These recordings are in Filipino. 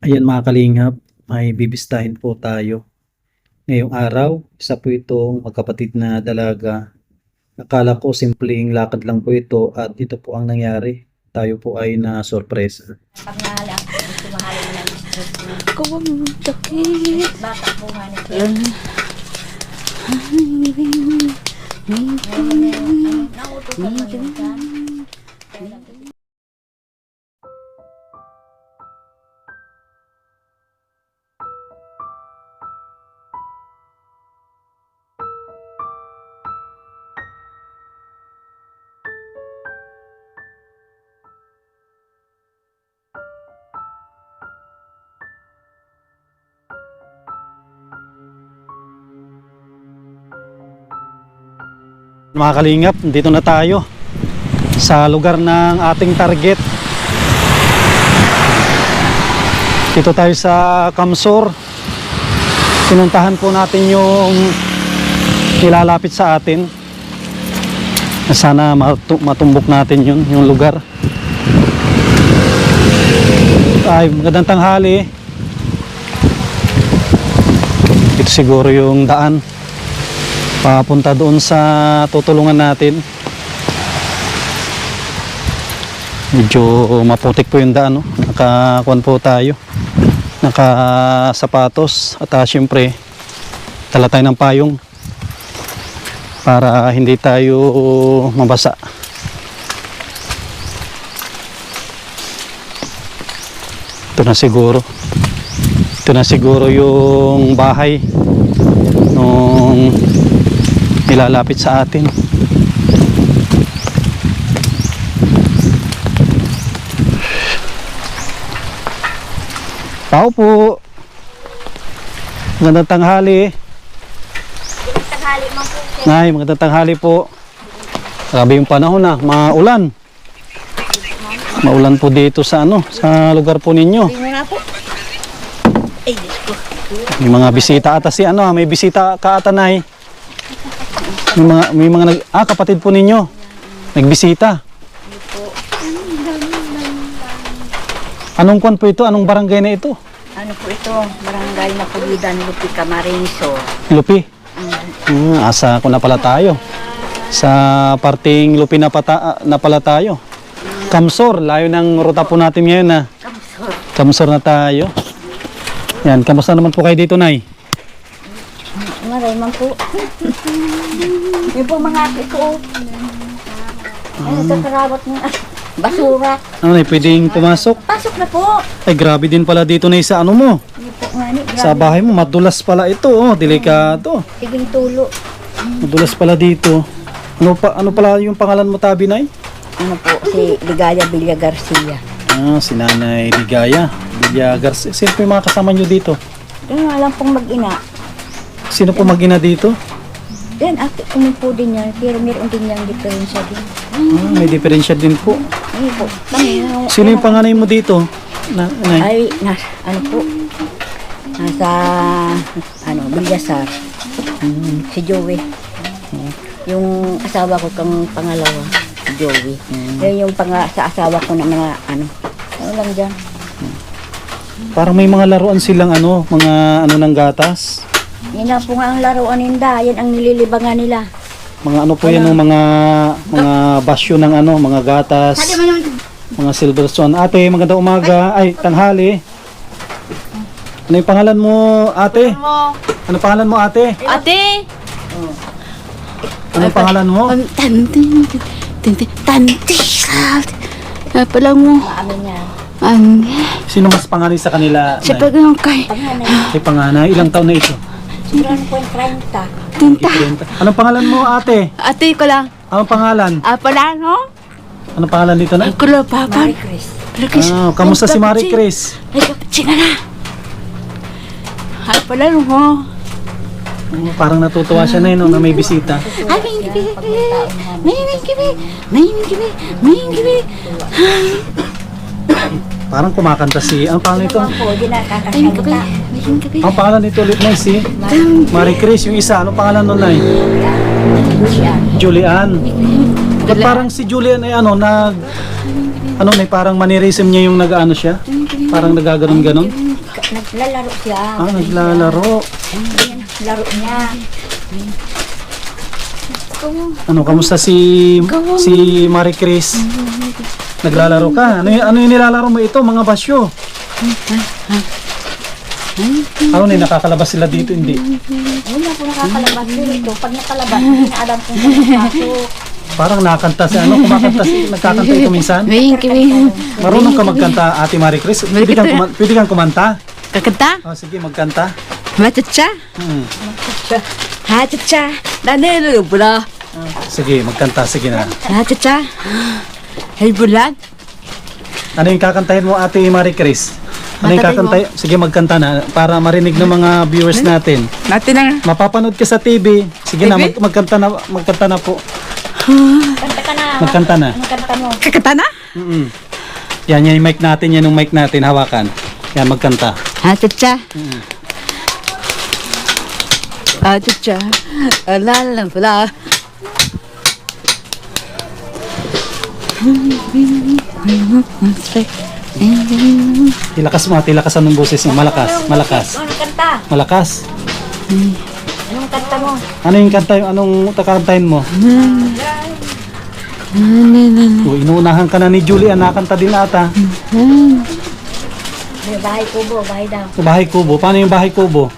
Ayan mga kalingap, may bibistahin po tayo. Ngayong araw, isa po itong magkapatid na dalaga. Akala ko simpleng lakad lang po ito at ito po ang nangyari. Tayo po ay na sorpresa. Pangalan, gusto mahalin ng stress mo. Ko sakit. Bata po nga nito. Nauto ka mag-insan. Mga kalingap, dito na tayo sa lugar ng ating target. Dito tayo sa Kamsur. Pinuntahan po natin yung nilalapit sa atin. Sana matumbok natin yung lugar. Ay, magandang tanghali. Ito siguro yung daan papunta doon sa tutulungan natin. Medyo maputik po yung daan, no? Nakakuan po tayo, nakasapatos at syempre dala tayo ng payong para hindi tayo mabasa. Ito na siguro yung bahay nung nilalapit sa atin. Tao po. Magandang tanghali. Tanghali man po. Nay, magandang tanghali po. Grabe yung panahon na, maulan. Maulan po dito sa sa lugar po ninyo. Hindi mo na po. Ay, Diyos ko. May mga bisita ata may bisita ka ata, Nay. May mga kapatid po ninyo. Nagbisita. Anong kwan po ito? Anong barangay na ito? Ano po ito? Barangay na Pulidan, Lupi, Camarines. Lupi. Asa ko na pala tayo. Sa parting Lupi na pala tayo. Kamsur, layo ng ruta po natin ngayon na. Kamsur na tayo. Yan, kamusta naman po kayo dito, Nay? Maray man po. Yung po mga ito. Ay, nagkakarawat ng basura. Ano, Nay, pwedeng pumasok? Pasok na po. Ay, grabe din pala dito, Nay, sa ano mo. Hindi po nga ni. Sa bahay mo, madulas pala ito, delikado. Tiging tulo. Madulas pala dito. Ano pala yung pangalan mo, Tabi, Nay? Ano po, si Ligaya Villa Garcia. Si Nanay Ligaya Villa Garcia. Sino po yung mga kasama nyo dito? Yung alam pong mag-ina. Sino po mag-ina dito? Yan, kumin po din yan. Pero meron din yung diferensya din. May diferensya din po. Ay po. Sino yung panganay mo dito? Nay? Ay, ano po. Nasa, Bilyasar. Si Joey. Yung asawa ko kang pangalawa, si Joey. Yung sa asawa ko na mga, ano lang dyan. Parang may mga laruan silang mga ng gatas. Yan na po nga ang laruan ninda. Yan ang nililibangan nila. Mga po yan ng mga basyo ng mga gatas. Mga Silverstone. Ate, magandang umaga. Ay, tanghali. Ano yung pangalan mo, ate? Ano pangalan mo, ate? Ate! Ano pangalan mo? Tanti. Pala mo. Amin yan. Sino mas panganay sa kanila? Sa Nay? pagkakay. Panganay. Ay, panganay. Ilang taon na ito? Siguro po yung 30. Tinta. Anong pangalan mo, ate? Ate ko lang. Anong pangalan? Pala no? Anong pangalan dito na? Ko lang papa. Mari Chris. Kamusta si Marie Chris? Ay, kapatid na. Pala no. Parang natutuwa siya na na may bisita. Ay, may gibi. Parang kumakanta si... Ang pangalan nito? Po, di na kakasalita. Ang pangalan nito ulit na si Marie Chris. Yung isa, anong pangalan nun, Nay? Julian. Ba't parang si Julian ay may parang mannerism niya yung nag-ano siya? Parang nagaganon-ganon? naglalaro siya. Naglalaro. Yan, laro niya. Ano, kamusta si Marie Chris? Naglalaro ka? Ano yung nilalaro mo ito? Mga basyo. Ano na nakakalabas sila dito? Hindi. Wala po nakakalabas pero ito. Pag nakalabas, hindi na alam kung saan pasok. Parang nakakanta si ano, nagkakanta ito minsan. Marunong ka magkanta, Ate Marie Chris? Pwede kang kumanta? Kakanta? Oh, sige, magkanta. Machacha? Hachacha? Nanelo bula. Sige, magkanta. Sige na. Hachacha? Hey bulan? Ano yung kakantahin mo, Ate Marie Chris? Ano yung kakantahin? Sige, magkanta na para marinig ng mga viewers natin. Natin ang Mapapanood ka sa TV. Sige na, TV? magkanta na po. Kanta ka na. Magkanta na. Anong kanta mo? kakanta na? Yan yung mic natin, yan yung mic natin, hawakan. Yan, magkanta. Hachacha? Hachacha? Alalang pula. Ilakas mo, Ate, ilakasan ng boses mo. Malakas, malakas. Anong kanta? Malakas. Anong kanta mo? Ano yung kanta, anong kakantahin mo? Inuunahan ka na ni Julie, nakanta din ata. May bahay kubo, bahay daw. Sa Bahay Kubo. Paano yung Bahay Kubo?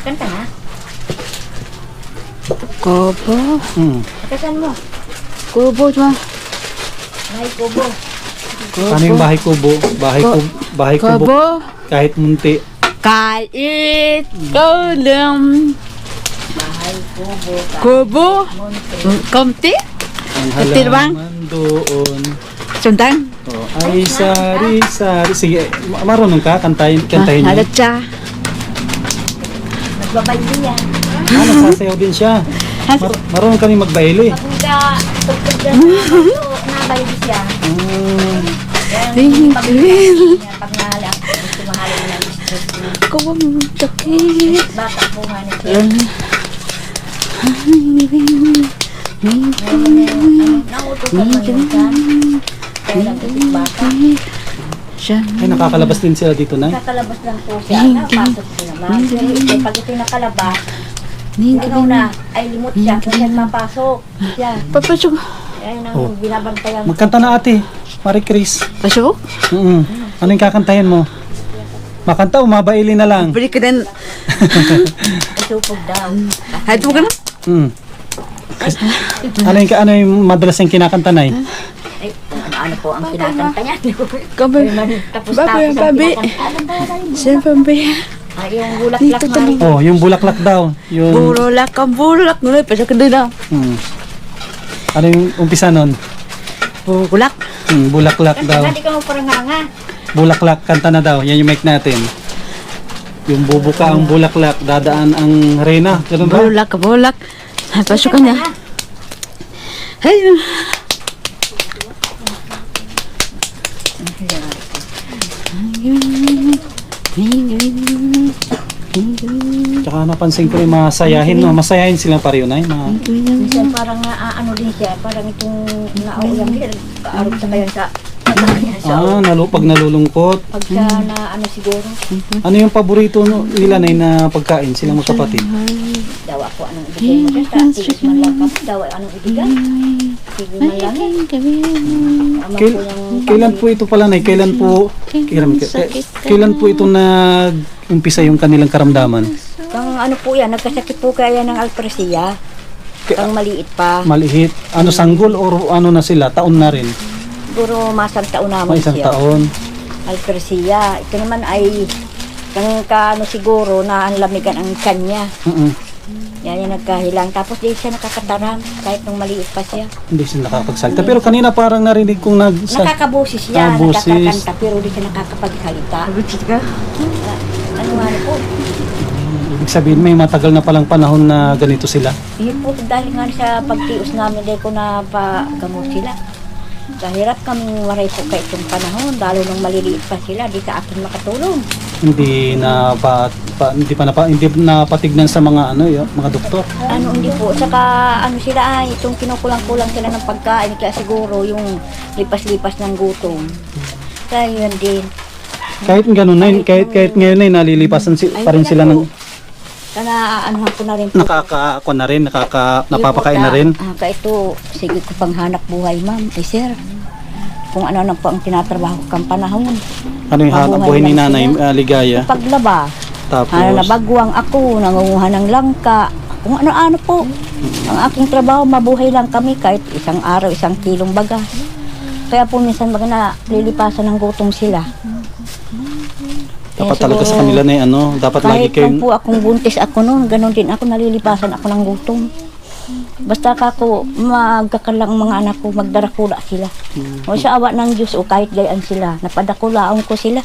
Kanta na. Kubo? Kasan mo? Kubo ba? Bahay kubo. Paano yung Bahay Kubo? Bahay Kubo. Kubo? Kahit munti. Kahit kaulam. Bahay kubo. Kubo? Komti? Ang Titirwang? halaman doon. Sundang? Oh, ay, sari-sari. Sige, marunong ka? Kantahin mo. Hachacha? Nagbabay din yan. Nagsasayaw din siya. Marunong kami magbaile. Pag tugtog dyan nabay din siya. Pag nahali ako, gusto mahali na ng stress niya. Kubo sakit. Bata po nga niya. Nautukan mo yun ka. Kaya lang isip bata. Ay, nakakalabas din sila dito, Nay. Kakalabas lang po siya. Napasok siya naman. Pero ito, pag ito nakalabas, yung na ay limot siya. Kasi mapasok siya. Papasok. Ayun ang binabantayan. Magkanta na, Ate Marie Chris. Pasok? Ano yung kakantahin mo? Makanta o mabaili na lang? Balik ka din. Isupog daw. Hado ka na? Ano yung madalas yung kinakanta, Nay? Ay, ano po ang kinakanta niya. Kabay. Tapos Baboy ang babi. Siyempre ba yan? Ay, yung bulak-lak nga. Oh, yung bulaklak daw. Yung, Bulak ang bulak. Nulay, pasok ka din na. ano yung umpisa nun? Bulak. Bulaklak daw. Hindi ka mo parang nga. Bulaklak, kanta na daw. Yan yung mic natin. Yung bubuka ang bulaklak, dadaan ang reyna. Ganun ba? Bulak ka bulak. Pasok ka niya. Ay, Tsaka napansin ko yung masayahin, no? Masayahin sila pareho, Nay. Minsan parang ano din siya. Parang itong nauyang din. Kaarap sa kayo sa Pag nalulungkot. pag siya na ano siguro. Ano yung paborito nila, Nay, na pagkain? Silang magkapatid. Daw ako anong ibigay mo dyan. Tigis man lang kami. Daw anong ibigay. Tigis man lang eh. Ama po yung Kailan po ito pala, Nay? Kailan po ito nag-umpisa yung kanilang karamdaman? Kang ano po yan, nagkasakit po kaya ng alpresiya. Kang maliit pa. Malihit. Ano, sanggol or ano na sila? Taon na rin. Siguro masang taon naman May isang siya. taon. Alpresiya. Ito naman ay kang ano siguro na ang lamigan ang kanya. Yan yung nagkahilang. Tapos di siya nakakatarang kahit nung maliit pa siya. Hindi sila nakakapagsalita. Pero kanina parang narinig kong Nakakabusis siya, busis. nakakakanta pero di siya nakakapagsalita. Ano nga po? Ibig sabihin may matagal na palang panahon na ganito sila. Yun po dahil nga sa pagtios namin dahil ko na pagamot sila. Kahirap kaming waray po ka itong panahon, lalo nung maliliit pa sila, di sa akin makatulong. Hindi napatignan sa mga mga doktor. Ano hindi po, saka ano sila ay itong kinukulang-kulang sila ng pagkain, kaya siguro yung lipas-lipas ng gutom. Kaya yun din. Kahit ganun na, kahit ngayon na nalilipasan pa rin sila ng Kana ano ko na rin po. nakaka na rin, napapakain na rin. Ka ito, sige ko panghanap buhay, ma'am. Eh, sir, kung ano na po ang tinatrabaho kang panahon. Ano yung hanap buhay ni Nanay Ligaya? Paglaba. Tapos, Nabagwang ako, nangunguha ng langka. Kung ano-ano po. Ang aking trabaho, mabuhay lang kami kahit isang araw, 1 kilong baga. Kaya po minsan baga na lilipasan ng gutom sila. dapat Kaya talaga sa siguro, kanila na dapat lagi kahit lang kayo, po akong buntis ako noon, ganun din ako, nalilipasan ako ng gutom. Basta kako magkakalang mga anak ko, magdarakula sila. O sa awa ng Diyos, o kahit gayan sila, napadakulaon ko sila.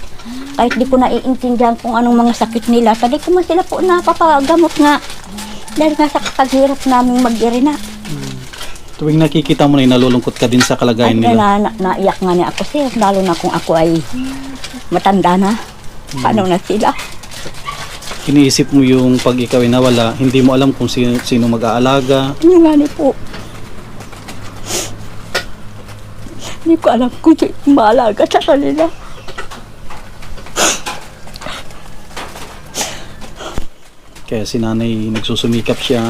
Kahit di ko naiintindihan kung anong mga sakit nila, tadi ko man sila po napapagamot nga. Dahil nga sa paghirap naming mag-irina. tuwing nakikita mo na nalulungkot ka din sa kalagayan Ay, nila. naiyak nga niya ako sir, lalo na kung ako ay matanda na. Paano na sila? Iniisip mo yung pag ikaw ay nawala, hindi mo alam kung sino mag-aalaga. Yung nga ni po. Hindi ko alam kung sino maalaga sa kanila. Kaya si Nanay nagsusumikap siya,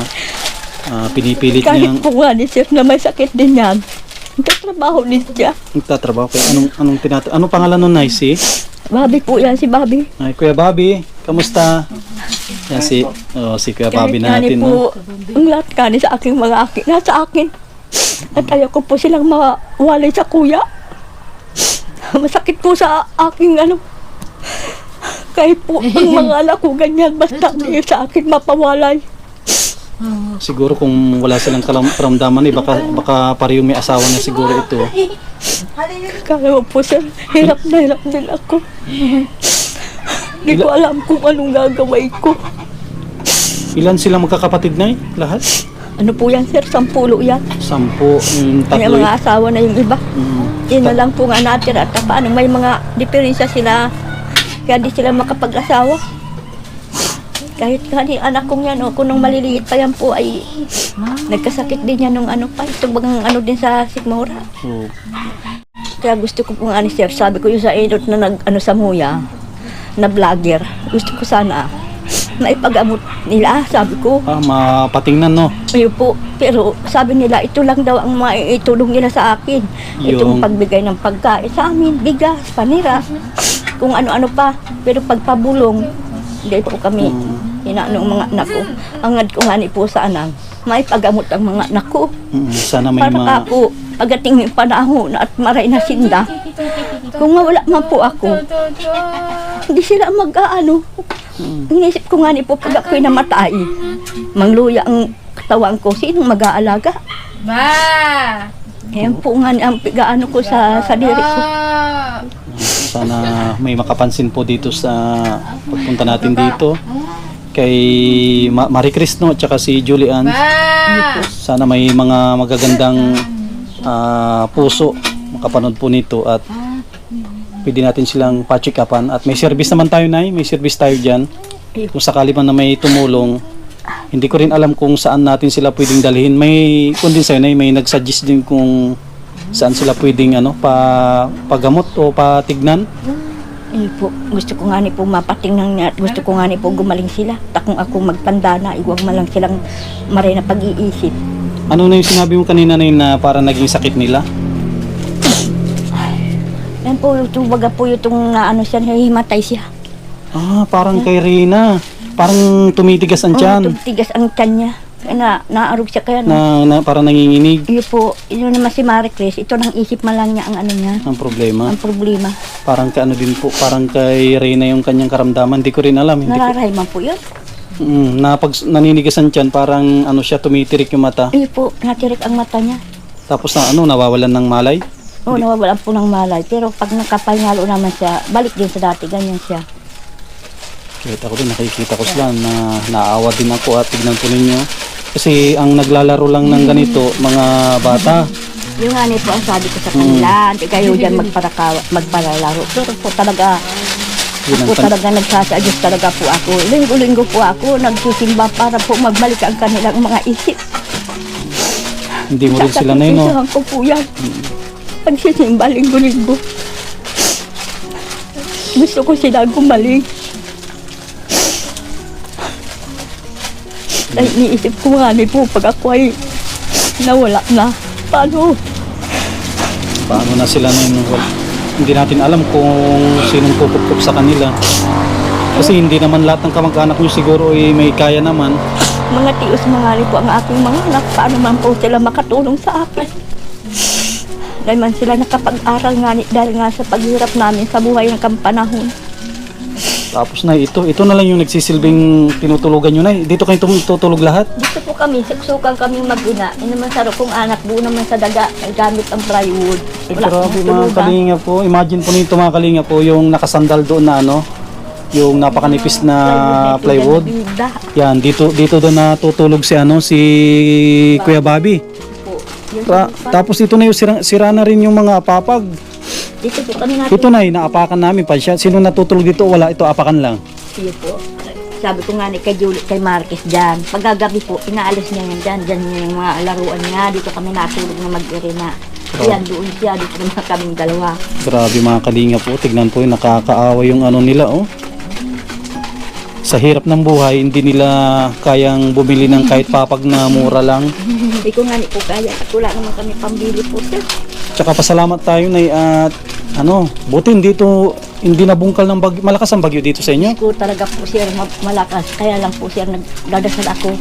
pinipilit Kahit niyang po nga ni sir na may sakit din yan. Nagtatrabaho din siya. nagtatrabaho. Kaya anong pangalan nun, Nay? Si? Bobby po yan, si Bobby. Ay, Kuya Bobby, kamusta? Yan si Kuya Bobby Kahit natin. nga ni po, ang lahat ka ni sa aking mga akin, nasa akin. At ayaw ko po silang mawalay sa kuya. Masakit po sa aking kahit po ang mga anak ko ganyan, basta hindi sa akin mapawalay. Siguro kung wala silang karamdaman baka pareho may asawa niya siguro ito. Kaya mo po sir, hirap na hirap din ako. Hindi ko alam kung anong gagawin ko. Ilan silang magkakapatid, Nay? Lahat? Ano po yan sir, 10 yan. 10, yung May tatlo. mga asawa na yung iba. Mm. Yun na lang po nga natira. At paano may mga diferensya sila, kaya di sila makapag-asawa. Kahit kani anak kong yan, kung nung maliliit pa yan po ay nagkasakit din yan nung ito bagang din sa sigmura. Oh. Kaya gusto ko pong sir, sabi ko yung sa edot na sa muya, na vlogger, gusto ko sana maipagamot nila, sabi ko. Mapatingnan, no? Ayun po, pero sabi nila, ito lang daw ang maitulong nila sa akin. Itong pagbigay ng pagkain sa amin, bigas, panira, kung ano-ano pa. Pero pagpabulong, hindi po kami inaanong mga anak ko. Angad ko nga ni po sa anang, maipagamot ang mga anak ko. Sana may Para ako, pagating yung panahon at maray na sinda, kung mawala man po ako, hindi sila mag-aano. Inisip ko nga ni po, pag ako'y namatay, mangluya ang katawan ko, sinong mag-aalaga? Ma! Ayan po nga ang pigaano ko sa diri ko. Sana may makapansin po dito sa pagpunta natin dito kay Marie Chris, no, at saka si Julian. Sana may mga magagandang puso makapanood po nito at pwede natin silang pa-check upan. At may service naman tayo, Nay. May service tayo dyan. Kung sakali man na may tumulong, hindi ko rin alam kung saan natin sila pwedeng dalhin. May, kung din sa'yo, Nay, may nag-suggest din kung saan sila pwedeng pagamot o patignan. Po, gusto ko nga ni po mapatingnan niya at gusto ko nga ni po gumaling sila. Takong ako magtanda na, iwag man lang silang maray na pag-iisip. Ano na yung sinabi mo kanina, Nay, na para naging sakit nila? Yan po, baga po yung siya, himatay siya. Parang kay Rina. Parang tumitigas ang tiyan. Tigas ang tiyan niya. Kaya naarog siya kaya Parang nanginginig Iyo po, yun naman si Marie Chris, ito nang isip man lang niya ang niya, ang problema. ang problema. Parang din po, parang kay Rina yung kanyang karamdaman. Hindi ko rin alam. Nararay man po yun. Pag naninigas ang tiyan, parang siya, tumitirik yung mata. Iyo po, natirik ang mata niya. Tapos nawawalan ng malay. Oo, nawawalan po ng malay. Pero pag nakapalngalo naman siya, balik din sa dati, ganyan siya. Kahit ako din, nakikita ko sila na naawa din ako at tignan po ninyo. Kasi ang naglalaro lang ng ganito, mga bata. Yung nga po ang sabi ko sa kanila, hindi kayo dyan magpalalaro. Pero po talaga, ako talaga nagsasa-adjust talaga po ako. Linggo-linggo po ako, nagsusimba para po magbalik ang kanilang mga isip. Hindi mo rin sila na yun, no? Sasakitin ko po yan. Pagsisimba, linggo-linggo. Gusto ko sila gumaling. Dahil iniisip ko nga po, pag ako ay nawala na, paano? Paano na sila na yun? Well, hindi natin alam kung sinong kukup sa kanila. Kasi hindi naman lahat ng kamag-anak nyo siguro ay may kaya naman. Mga tios mga po ang aking mga anak, paano man po sila makatulong sa akin? Dahil man sila nakapag-aral nga dahil nga sa paghirap namin sa buhay ng kampanahon. Tapos na ito na lang yung nagsisilbing tinutulugan nyo na. Dito kayo tutulog lahat? Dito po kami, saksukan kami mag-ina. Yun naman sa kong anak, buo naman sa daga, gamit ang plywood. Grabe mga kalinga po. Imagine po nito mga kalinga po yung nakasandal doon na ano, yung napakanipis na plywood. Yan, dito doon natutulog si Kuya Bobby. Tapos dito na yung sira na rin yung mga apapag. Dito po kami natin. Ito na naapakan namin pa siya. Sino natutulog dito? Wala, ito apakan lang. Sige po. Sabi ko nga kay Julie, kay Marquez dyan. Pagkagabi po, inaalis niya yan dyan. Dyan yung mga laruan niya. Dito kami natulog na mag-irina. Yan, doon siya. Dito naman kaming dalawa. Grabe mga kalinga po. Tignan po yung nakakaawa yung ano nila oh. Sa hirap ng buhay, hindi nila kayang bumili ng kahit papag na mura lang. Hindi ko nga po kaya. At wala naman kami pambili po sir. Tsaka pasalamat tayo na at buti hindi nabungkal ng bagyo. Malakas ang bagyo dito sa inyo. Ko talaga po sir malakas. Kaya lang po sir nagdadasal ako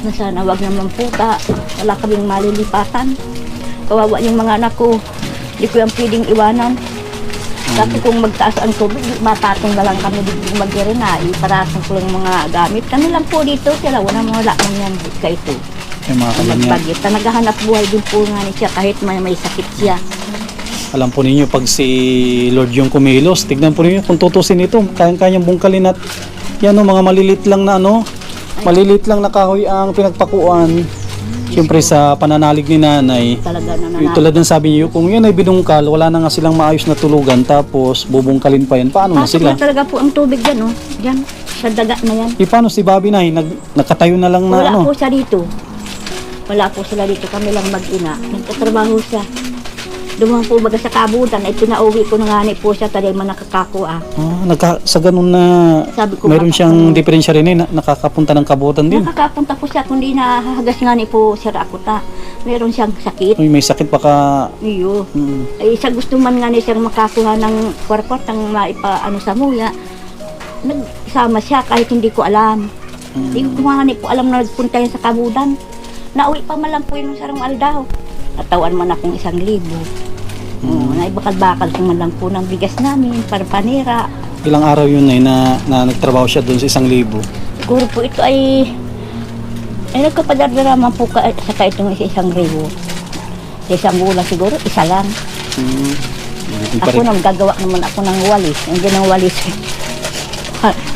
na sana wag naman po wala kaming malilipatan. Kawawa yung mga anak ko. Hindi ko yung pwedeng iwanan. Kasi kung magtaas ang tubig, matatong na lang kami dito mag-irina. Iparasang ko lang mga gamit. Kami lang po dito sila. Wala man yan ka ito. Yung mga kalinga. Magbagit. Naghahanap buhay din po nga niya kahit may sakit siya. Alam po ninyo pag si Lord yung kumilos, tignan po ninyo kung tutusin ito, kayang-kayang bungkalin at yan mga malilit lang na malilit lang na kahoy ang pinagpakuan. Siyempre sa pananalig ni nanay, Talaga nananalig. tulad ng sabi niyo, kung yan ay binungkal, wala na nga silang maayos na tulugan, tapos bubungkalin pa yan, paano na sila? Talaga po ang tubig dyan, Dyan, sa daga na yan. Paano si Bobby na, nakatayo na lang na Wala po siya dito. Wala po sila dito. Kami lang mag-ina. Nagtatrabaho siya. Dumaan po baga sa kabutan ay pinauwi ko na nga po siya taday man nakakakuha. Sa ganun na Sabi ko, mayroon siyang diferensya rin nakakapunta ng kabutan din. Nakakapunta po siya kundi nahahagas nga po siya ako meron siyang sakit. Uy, may sakit baka. Iyo. Ay sa gusto man nga siyang makakuha ng kwarpot ng maipa sa muya. Nagsama siya kahit hindi ko alam. Hindi ko nga po alam na nagpunta yan sa kabutan. Nauwi pa man lang po yun sarang aldaw. Natawan man akong 1,000. Naibakal-bakal ko man lang po ng bigas namin para panira. Ilang araw yun na nagtrabaho siya doon sa 1,000. Siguro po ito ay nagkapadardaraman po sa itong 1,000. Sa isang bulan siguro, isa lang. Ako nang gagawa naman ako ng walis. Hindi ng walis.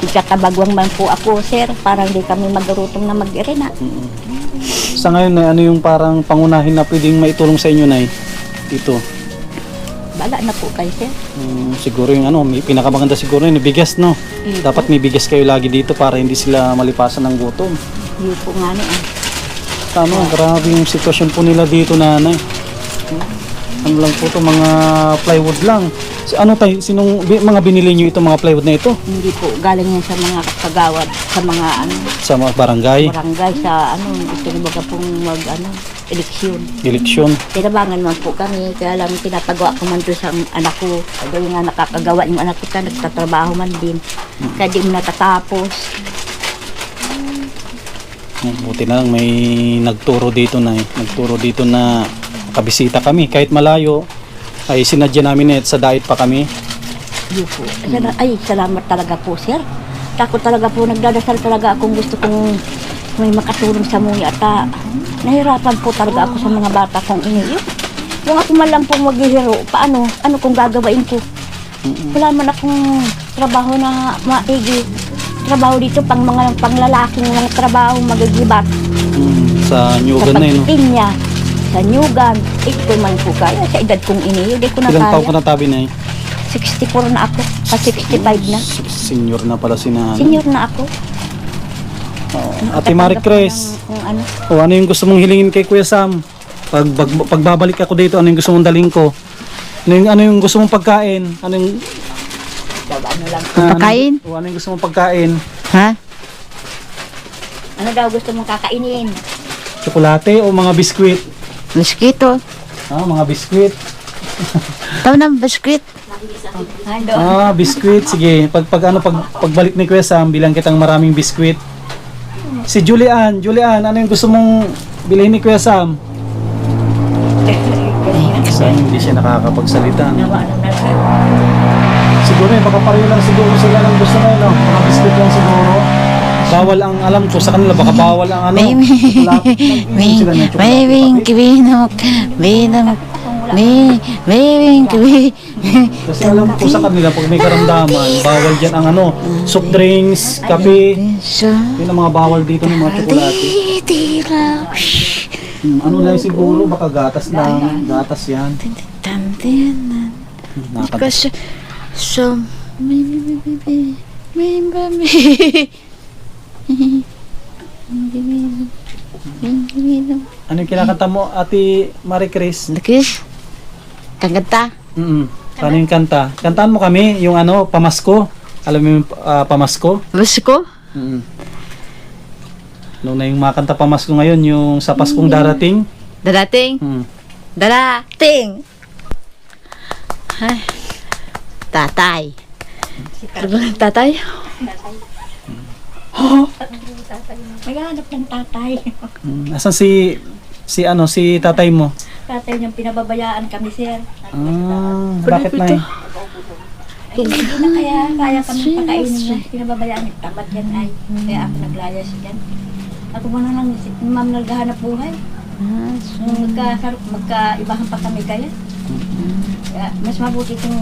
Ikakabagwang man po ako, sir. Para hindi kami magurutong na mag-irina. Sa ngayon, ano yung parang pangunahin na pwedeng maitulong sa inyo, Nay? Dito. Bala na po kayo, sir. Siguro yung may pinakamaganda siguro yung bigas, no? Dapat may bigas kayo lagi dito para hindi sila malipasan ng gutom. Yun po nga Grabe yung sitwasyon po nila dito, nanay. Ano lang po to, mga plywood lang. Mga binili nyo itong mga plywood na ito? Hindi po, galing yan sa mga kagawad, sa mga Sa mga barangay? Barangay, sa gusto nyo baga pong eleksyon. Eleksyon? Tinabangan man po kami, kaya lang pinapagawa ko man doon sa anak ko. Kaya nga nakakagawa yung anak kita, nagtatrabaho man din. Kaya di mo natatapos. Buti na lang may nagturo dito na kabisita kami. Kahit malayo, ay sinadya namin sa diet pa kami. Yun po. Ay, salamat talaga po, sir. Ako talaga po, nagdadasal talaga akong gusto kong may makatulong sa muya at nahirapan po talaga ako sa mga bata kong iniyo. Kung ako man lang po maghihiro, paano? Ano kung gagawain ko? Wala man akong trabaho na maigi. Trabaho dito, panglalaking mga trabaho, magigibat. Sa Nyugan na yun. Sa pagpinya, sa Nyugan. Ito man po kaya. Sa edad kong iniyo, di ko na Ilang taon kaya. ka na tabi na 64 na ako. 65 na. Senior na pala si nanay. Senior na ako. Ate Marie Cres, ano yung gusto mong hilingin kay Kuya Sam? Pagbabalik ako dito, ano yung gusto mong daling ko? Ano yung gusto mong pagkain? Ano lang. Pagkain? O ano yung gusto mong pagkain? Ha? Ano daw gusto mong kakainin? Tsokolate o mga biskwit? Mosquito. Mga biskwit. Tao ng biskuit. Hando. Biskwit. Sige, pagbalik ni Kuya Sam, bilang kitang maraming biskwit. Si Julian, ano yung gusto mong bilhin ni Kuya Sam? Sam, hindi siya nakakapagsalita. Nawa ng nasa. Siguro baka pareho lang siguro sila ng gusto na yun, no? Mga biskwit lang siguro. Bawal ang alam ko sa kanila, baka bawal ang ano. Chocolate. Nag-inom sila ng chocolate. Kasi alam ko sa kanila, pag may karamdaman, bawal dyan ang ano, soft drinks, kape. Yun ang mga bawal dito ng mga tsokolate. Ano lang siguro, baka gatas lang. Gatas yan. Nakakatawa. Kasi so Ano yung kinakanta mo, Ate Marie Chris? Lakis. Kaganta. Ano yung kanta? Kantaan mo kami, yung ano, Pamasko. Alam mo yung Pamasko? Basko. Ano na yung makanta Pamasko ngayon, yung sa Paskong darating. Darating. Darating. Ay. Tatay. Tatay? Maghanap ng tatay. Asan si tatay mo? Tatay niyang pinababayaan kami, sir. Bakit na eh? Hindi na kaya kami pakainin niya. Pinababayaan niya. Tapat yan ay. Kaya ako naglayas yan. Ako muna lang, ma'am naghahanap buhay. Nung magkaibahan pa kami kaya. Kaya mas mabuti kung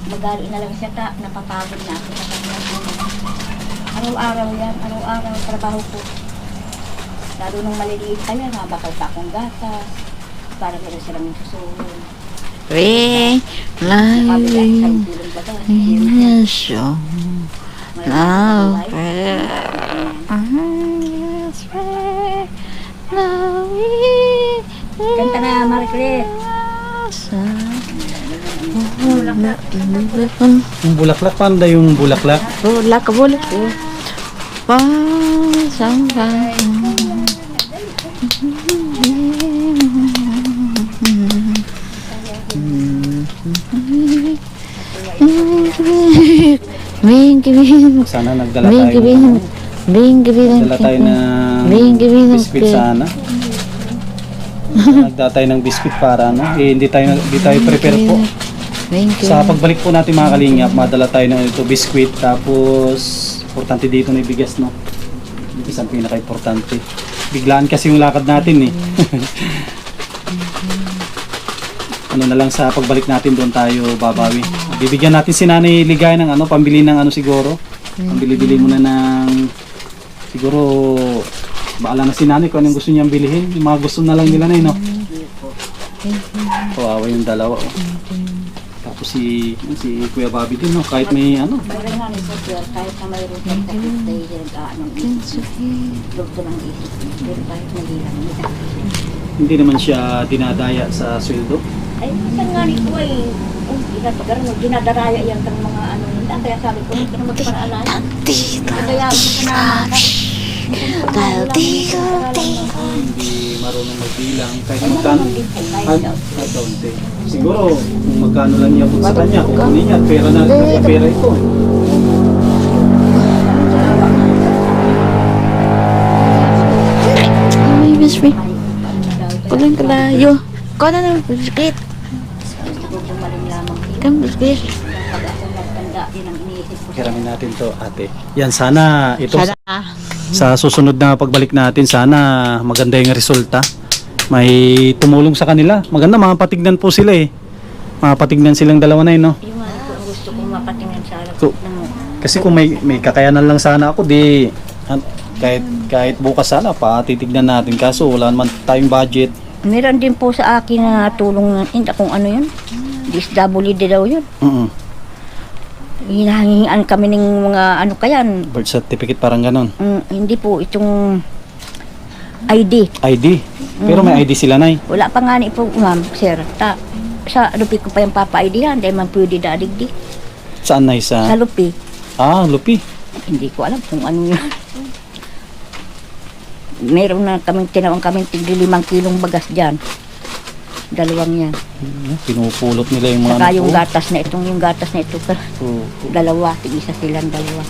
mag-ali na lang siya napapagod na ako sa kanya. Araw-araw yan, araw-araw trabaho ko. Lalo nung maliliit pa yan, bakal pa akong gatas. Para meron silang susunod. We live in a show. Now, Kanta na, Mariclet. Yung bulaklak, paano daw yung bulaklak? Bulak, bulak. Pasang Sana nagdala tayo ng biskwit sana. Nagdala tayo ng biskwit para ano, hindi tayo prepare po. Sa pagbalik po natin mga kalingap, madala tayo ng ito biskwit, tapos importante dito na bigas, no. Isang pinaka-importante. Biglaan kasi yung lakad natin eh. Ano na lang sa pagbalik natin doon tayo babawi. Bibigyan natin si Nanay Ligay ng ano, pambili ng ano siguro. Pambili-bili muna ng siguro baala na si Nanay kung anong gusto niyang bilhin. Yung mga gusto na lang nila na no. Kawawa yung dalawa. Oh. Tapos si Kuya Bobby din, no? Kahit may ano. Mayroon nga ni Sir, kahit na mayroon siyang sakit dahil anong isip. Lugto ng isip. Pero kahit nahilang nila. Hindi naman siya dinadaya sa sweldo. Ay, minsan nga nito ay, dinadaraya yan ng mga ano nila. Kaya sabi ko, hindi ka na magparaalala. Kaya gusto na Hindi marunong magbilang. Kahit magkano. Kahit daunte. Siguro, kung magkano lang niya sa kanya, kukunin niya. Pera na, kasi pera ito. Ay, best friend. Kulang kalayo. Kau na ng biskuit. Kang biskuit. Kiramin natin to, ate. Yan, sana ito Sana. sa susunod na pagbalik natin, sana maganda yung resulta. May tumulong sa kanila. Maganda, mapatignan po sila eh. Mapatignan silang dalawa na no? Yung nga ko gusto kong mapatingin sa harap So, ng kasi kung may kakayanan lang sana ako, di kahit bukas sana pa titignan natin, kaso wala naman tayong budget. meron din po sa akin na tulong hindi kung ano yun. DSWD daw yun. Hinahingian kami ng mga ano kayan. Birth certificate, parang ganon. Hindi po itong ID. ID. Pero may ID sila, Nay. Wala pa nga ni po, ma'am, sir. Sa lupit ko pa yung papa-ID yan, dahil man pwede dadigdi. Saan na Sa isa? Lupi. Lupi. Hindi ko alam kung ano yun. Meron na kaming tinawang kaming tigli 5 kilong bagas dyan. Dalawang yan. Pinupulot nila yung mga Saka ano yung po. gatas na ito, Oo. dalawa, tig-isa silang dalawa.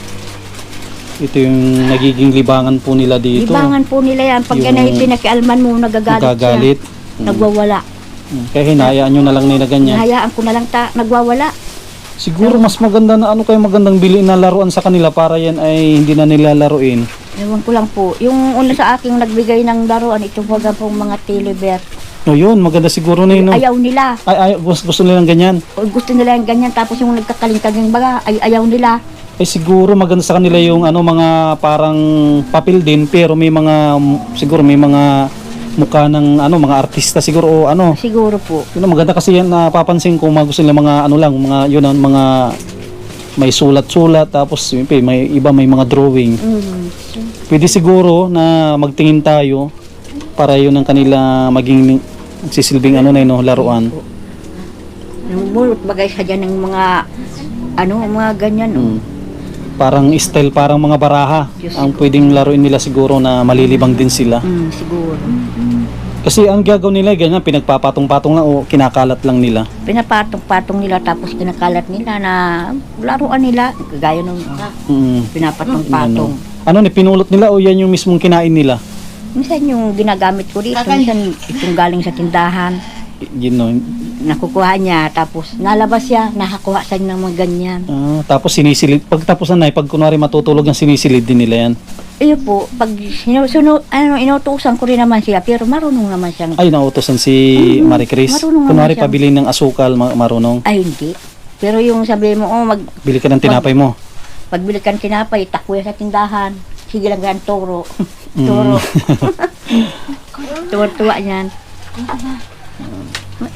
Ito yung nagiging libangan po nila dito. Libangan po nila yan. Pag yan ay Yung pinakialman mo, nagagalit siya. Nagagalit. Nagwawala. Kaya hinayaan nyo na lang nila ganyan. Hayaan ko na lang nagwawala. Siguro mas maganda na ano kaya magandang bilhin na laruan sa kanila para yan ay hindi na nila laruin. Ewan ko lang po. Yung una sa aking nagbigay ng laruan, itong waga pong mga telebear. O yun, maganda siguro na yun. No? Ayaw nila. Gusto nilang ganyan. O, gusto nila yung ganyan. Tapos yung nagkakaling-kaling baga, ayaw nila. Siguro maganda sa kanila yung ano mga parang papel din pero may mga siguro may mga mukha ng ano mga artista siguro o ano. Siguro po. Yun maganda kasi yan napapansin ko gusto nila mga ano lang mga yun ang mga may sulat-sulat tapos may iba may mga drawing. Pwede siguro na magtingin tayo para yun ang kanila maging magsisilbing ano na yun, no, laruan. Yung mulot bagay sa dyan ng mga mga ganyan. Mm. Parang style, parang mga baraha Diyos ang pwedeng laruin nila siguro na malilibang din sila. Siguro. Kasi ang gagawin nila ganyan, pinagpapatong-patong lang o kinakalat lang nila. Pinapatong-patong nila tapos kinakalat nila na laruan nila. Gaya nung pinapatong-patong. Ano ni pinulot nila o yan yung mismong kinain nila? Minsan yung ginagamit ko dito, minsan itong galing sa tindahan. Yun no. Nakukuha niya, tapos nalabas siya, nakakuha siya ng mga ganyan. Tapos sinisilid. Pagtapos na pag kunwari matutulog ang sinisilid din nila yan. Iyo po, pag inutusan ko rin naman siya, pero marunong naman siya. Ay, nautosan si Marie Chris. Marunong naman Kunwari siya. pabili ng asukal, marunong. Ay, hindi. Pero yung sabi mo, Bili ka ng tinapay mo. pagbili ka ng tinapay, takuya sa tindahan. Sige lang gan, toro. Toro. Tuwa-tuwa niyan.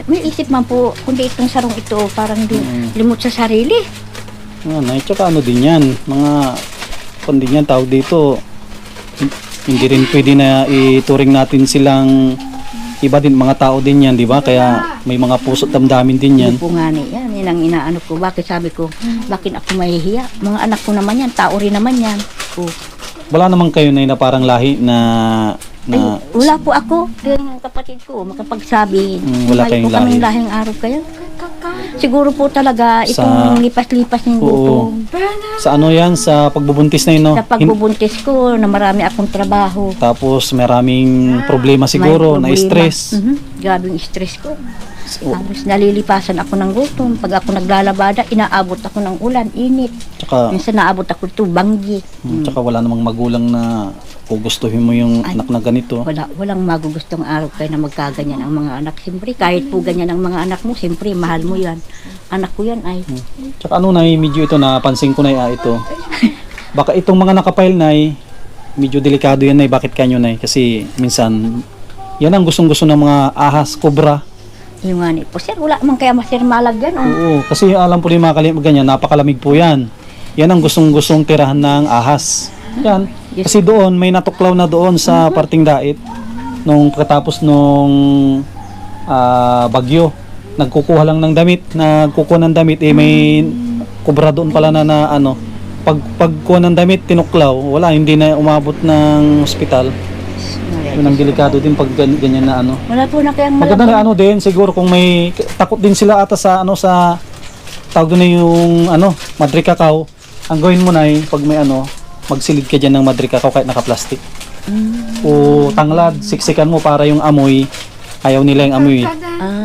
May isip man po, kundi itong sarong ito, parang limot sa sarili. Tsaka ano din yan, mga kundi yan tawag dito, hindi rin pwede na ituring natin silang iba din, mga tao din yan, di ba? Kaya may mga puso't damdamin din yan. Hindi po nga yan ang inaano ko. Bakit sabi ko, bakit ako mahihiya? Mga anak ko naman yan, tao rin naman yan. Wala naman kayo na parang lahi na Ay, wala po ako. Yung kapatid ko, makapagsabi. Wala kayong po kaming lahi. lahing araw kayo. Siguro po talaga itong lipas-lipas ng gutom. Sa ano yan, sa pagbubuntis na yun, no? Sa pagbubuntis ko, na marami akong trabaho. Tapos maraming problema siguro, May na problema. stress. Grabe yung stress ko. Tapos nalilipasan ako ng gutom. Pag ako naglalabada, inaabot ako ng ulan, init. Tsaka, Minsan naabot ako ito, banggi. tsaka wala namang magulang na gugustuhin mo yung Ay. anak na ganito. Walang magugustong araw kayo na magkaganyan ang mga anak. Siyempre, kahit po ganyan ang mga anak mo, siyempre, mahal mo yan. Anak ko yan ay. Tsaka ano na, medyo ito napansin ko na ito. Baka itong mga nakapile na medyo delikado yan na bakit kanyo na kasi minsan yan ang gustong-gusto ng mga ahas, kobra. Yung nga ni po, sir, wala man kaya masir malag yan. Oo, kasi alam po rin mga ganyan, napakalamig po yan. Yan ang gustong-gustong tirahan ng ahas. Yan. Kasi doon, may natuklaw na doon sa parting dait nung pagkatapos nung bagyo. Nagkukuha lang ng damit, may kubra doon pala na ano. Pagkuha ng damit, tinuklaw, wala, hindi na umabot ng ospital. Yun ang delikado din pag ganyan na ano. Wala po na kayang Maganda na ano din, siguro kung may takot din sila ata sa sa tawag doon na yung madre cacao. Ang gawin mo na pag may magsilid ka dyan ng madre cacao kahit naka-plastic. O tanglad, siksikan mo para yung amoy, ayaw nila yung amoy.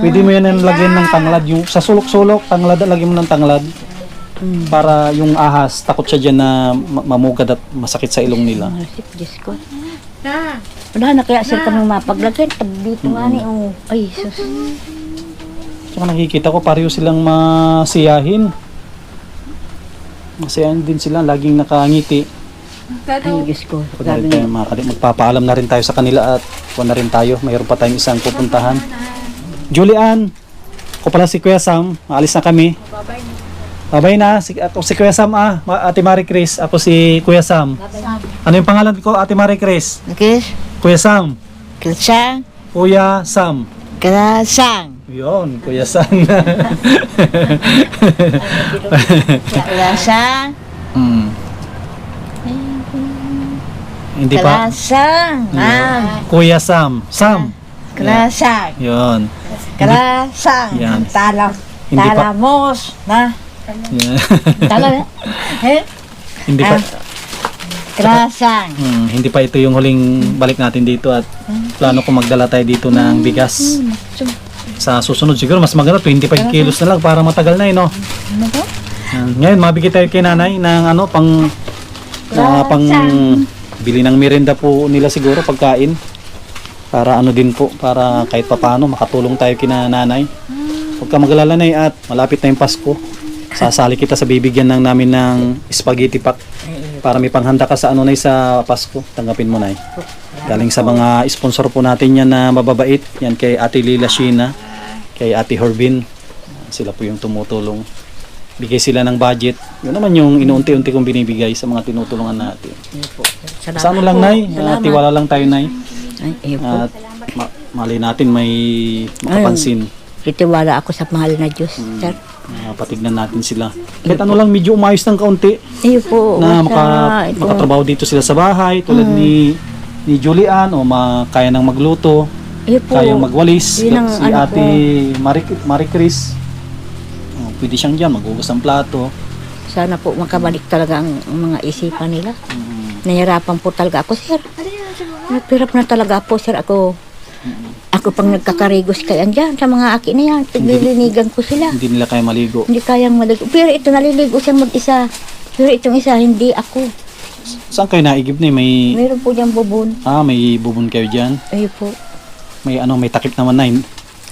Pwede mo yan lagyan ng tanglad, yung sa sulok-sulok, tanglad, lagyan mo ng tanglad. Para yung ahas, takot siya dyan na mamugad at masakit sa ilong nila. Diyos ko. Wala na kaya sir kami mapaglagyan. Dito nga ni, ay sus. Tsaka nakikita ko pareho silang masiyahin. Masiyahin din sila, laging nakangiti. Ay Diyos ko. Pag tayo magpapaalam na rin tayo sa kanila at na rin tayo. Mayroon pa tayong isang pupuntahan. Julian, ako pala si Kuya Sam. Maalis na kami. Babay na. Ako si Kuya Sam Ate Marie Chris. Ako si Kuya Sam. Ano yung pangalan ko, Ate Marie Chris? Okay. Kuya Sam. Kasang. Kuya Sam. Kasang. Yun, Kuya San. Kalasa. Hmm. Hindi pa. Kalasa. Kuya Sam. Sam. Kalasa. Yun. Kalasa. Yan. Hindi pa. Talamos. Na. Yan. Tala. Hindi pa. Kalasa. Hindi pa ito yung huling balik natin dito at plano ko magdala tayo dito ng bigas. Sa susunod siguro mas maganda 25 kilos na lang para matagal na no. Yan. Ngayon mabigay tayo kay nanay ng ano pang bili ng merienda po nila siguro pagkain. Para ano din po, para kahit papaano makatulong tayo kina nanay. Huwag ka mag-alala nay at malapit na yung Pasko. Sasali kita sa bibigyan ng namin ng spaghetti pack para may panghanda ka sa ano nay sa Pasko. Tanggapin mo nay. Galing sa mga sponsor po natin yan na mababait. Yan kay Ate Lila Sheena, kay Ate Horbin. Sila po yung tumutulong. Bigay sila ng budget. Yun naman yung inuunti-unti kong binibigay sa mga tinutulungan natin. Sa ano lang nay, tiwala lang tayo nay. At mali natin may makapansin. Itiwala ako sa mahal na Diyos, sir. Patignan natin sila. Kahit ano lang medyo umayos ng kaunti. Iyo po. Na makatrabaho dito sila sa bahay tulad ni Julian o kaya nang magluto, Iyo po. kayang magwalis. Yun ang Si ano Ate Marie Chris, pwede siyang dyan maghugas ng plato. Sana po makabalik talaga ang mga isipan nila. Nahirapan po talaga ako, sir. Nagpirap na talaga po, sir. Ako pang nagkakarigos kayan dyan sa mga aki na yan. Paglilinigan ko sila. Hindi nila kaya maligo. Hindi kayang maligo. Pero ito naliligo siya mag-isa. Pero itong isa, hindi ako. Saan kayo naigib na may Meron po diyang bubon. may bubon kayo dyan? Ayun po. May takip naman na.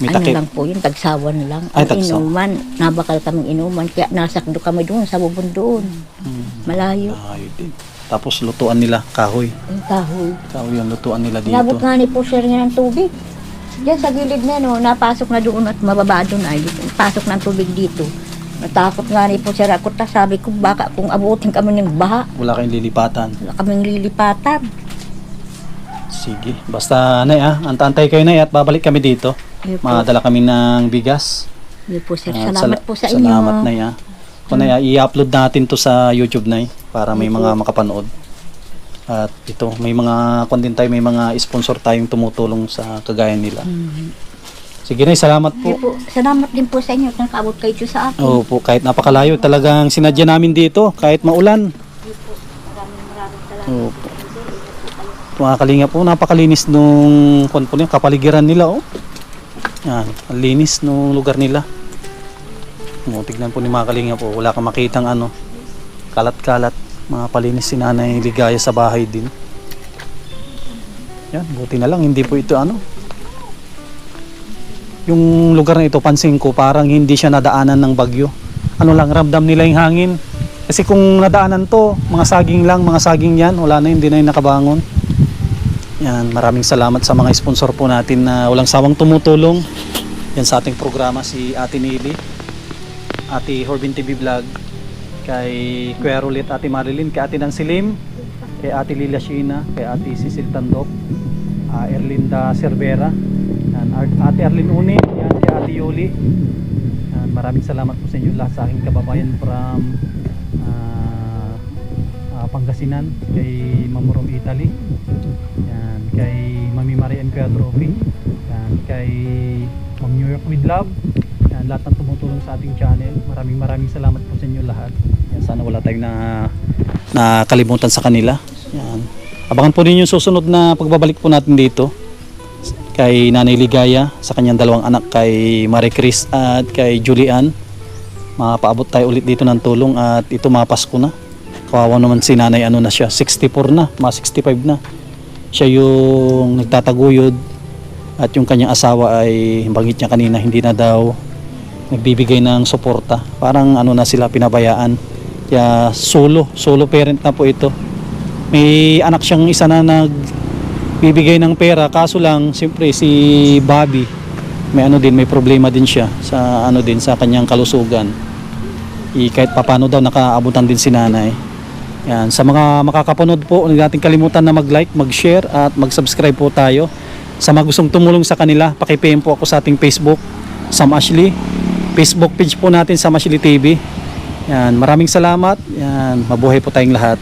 May Ano takip. lang po yun, tagsawan lang. Ay, Ang tagsawan. inuman, nabakal kaming inuman. Kaya nasakdo kami doon, sa bubon doon. Malayo. Ayun din. Tapos lutuan nila kahoy. Ang kahoy. Kahoy ang lutuan nila dito. Nabot nga ni po sir niya ng tubig. Diyan sa gilid na no, napasok na doon at mababa doon ay pasok ng tubig dito. Natakot nga ni po sir ako, sabi ko baka kung abutin kami ng baha, Wala kayong lilipatan. wala kaming lilipatan. Sige. Basta nay antay kayo nay at babalik kami dito. Yun po, Madala kami ng bigas. yun po sir, At salamat po sa inyo. Salamat nay Kung nay i-upload natin to sa YouTube nay para may mga makapanood. At ito, may mga content tayo, may mga sponsor tayong tumutulong sa kagaya nila. Sige nay, salamat Yun po. po, salamat din po sa inyo at nakaabot kayo sa akin. Oo po, kahit napakalayo, talagang sinadya namin dito, kahit maulan. Oo po. Mga kalinga po, napakalinis nung kapaligiran nila. Oh. Yan, ang linis nung lugar nila. Tignan po ni mga kalinga po, wala kang makitang kalat-kalat. Mga palinis si Nanay Ligaya sa bahay din. Yan, buti na lang, hindi po ito yung lugar na ito, pansin ko, parang hindi siya nadaanan ng bagyo. Ramdam nila yung hangin. Kasi kung nadaanan to, mga saging yan, wala na, hindi na yung nakabangon. Yan, maraming salamat sa mga sponsor po natin na walang sawang tumutulong. Yan sa ating programa, si Ate Nili, Ate Horbin TV Vlog, kay Kuya Rulit, Ate Marilyn, kay Ate Nansilim, kay Ate Lila Sheena, kay Ate Cecil Tandop, Erlinda Cervera, yan, Ate Arlene Unin, yan, kay Ate Yuli. Yan, maraming salamat po sa inyo lahat sa aking kababayan from Pangasinan, kay Mamurom Italy, yan, kay Mami Marie and Kuya Trophy, yan, kay From New York with Love. Yan, lahat ng tumutulong sa ating channel. Maraming salamat po sa inyo lahat. Yan, sana wala tayong nakalimutan sa kanila. Yan. Abangan po ninyo yung susunod na pagbabalik po natin dito kay Nanay Ligaya sa kanyang dalawang anak, kay Marie Chris at kay Julian. Mapaabot tayo ulit dito ng tulong at ito mga Pasko na. Kawawa naman si Nanay, na siya, 64 na, mga 65 na. Siya yung nagtataguyod at yung kanyang asawa ay banggit niya kanina hindi na daw nagbibigay ng suporta. Parang na sila, pinabayaan. Kaya solo parent na po ito. May anak siyang isa na nagbibigay ng pera, kaso lang siyempre si Bobby may problema din siya sa sa kanyang kalusugan. Kahit papano daw nakaabutan din si Nanay. Yan, sa mga makakapanood po, huwag natin kalimutan na mag-like, mag-share at mag-subscribe po tayo. Sa mga gustong tumulong sa kanila, paki-PM po ako sa ating Facebook, Sam Ashley. Facebook page po natin Sam Ashley TV. Yan, maraming salamat. Yan, mabuhay po tayong lahat.